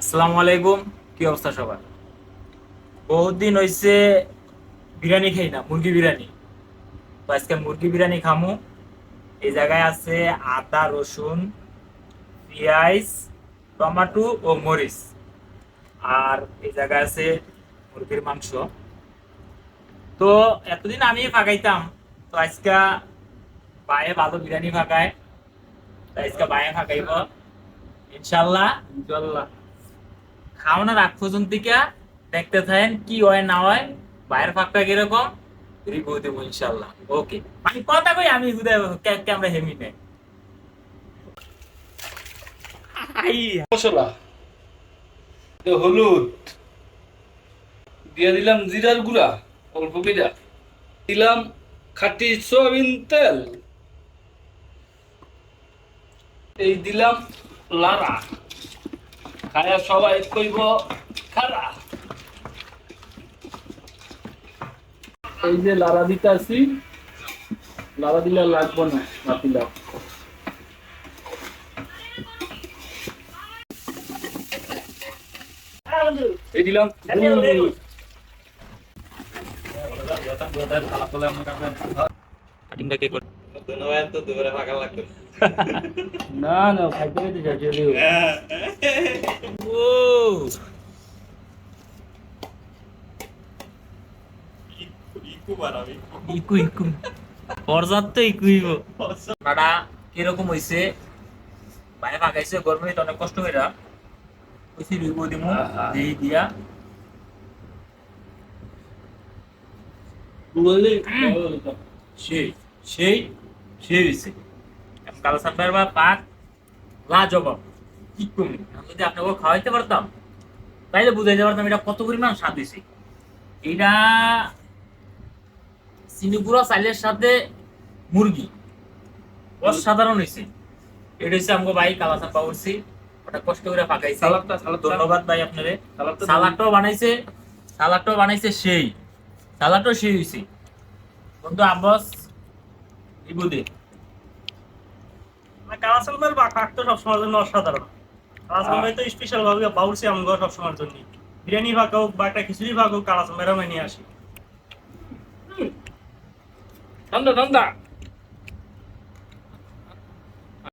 আসসালামু আলাইকুম। কি অবস্থা সবার? বহুত দিন হইছে বিরিয়ানি খাই না, মুরগি বিরিয়ানি। তো আজকে মুরগি বিরিয়ানি খামু। এই জায়গায় আছে আদা, রসুন, পেঁয়াজ, টমেটো ও মরিচ। আর এই জায়গায় আছে মুরগির মাংস। তো এতদিন আমি ফাঁকাইতাম, তো আজকে বায়ে ভালো বিরিয়ানি ফাঁকায়, তো আজকে বায়ে ফাঁকাইব ইনশাল্লাহ। ইনশাল্লাহ। খাওয়ানোর আগ পর্যন্ত থেকে দেখতে থাকেন কি হয় না হয়, বাইরের ফাঁকটা কিরকম রিভিউ দেবো ইনশাল্লাহ। ওকে, আমি কথা কই, আমি ক্যামেরা হেমি নেই। মশলা হলুদ দিয়ে দিলাম, জিরার গুঁড়া অল্প করে দিলাম, খাঁটি সয়াবিন তেল, এই দিলাম লাড়া, খায়া সবাই কইব খারা। এই যে লাড়া দিতে আসি, লাড়া দিলে লাগবো না, মাতিলাম। এই দিলাম কাটিংটা কে করে? না না, খাইতে খাইতে যাচ্ছি। ও ইকু ইকু পর্যাপ্ত ইকুইব। আপনারা কিরকম হইছে? বাইরে ফাঁকাইছে গরমে, তো অনেক কষ্ট হইরা কইছি রিভিউ দিমু দেই দিয়া। সেই সেই সেই হইছে কালো সাম্বার বা পাক লাজবাব। কি কমি, আমি যদি আপনাকে খাওয়াইতে পারতাম তাইলে বুঝাইতে পারতাম এটা কত পরিমাণ স্বাদ হয়েছে। এটা চিনিগুড়া চাইলের সাথে মুরগি অসাধারণ হয়েছে। এটা হচ্ছে আমাকে ভাই কালা সাম্বা করছি, ওটা কষ্ট করে ফাঁকাইছে। ধন্যবাদ ভাই আপনারে। সালাদটাও বানাইছে, সালাদটাও বানাইছে সেই, সালাদটাও সেই হয়েছে। বন্ধু আব্বাস ইবুদে কালাচামের বা কাক তো সবসময়ের জন্য অসাধারণ। কালাচামের তো স্পেশাল ভাবে বাউরছি আমরা সবসময়ের জন্য। বিরিয়ানি ভাগ হোক বা একটা খিচুড়ি ভাগ হোক, কালাচামের আমি নিয়ে আসি। ঠান্ডা ঠান্ডা।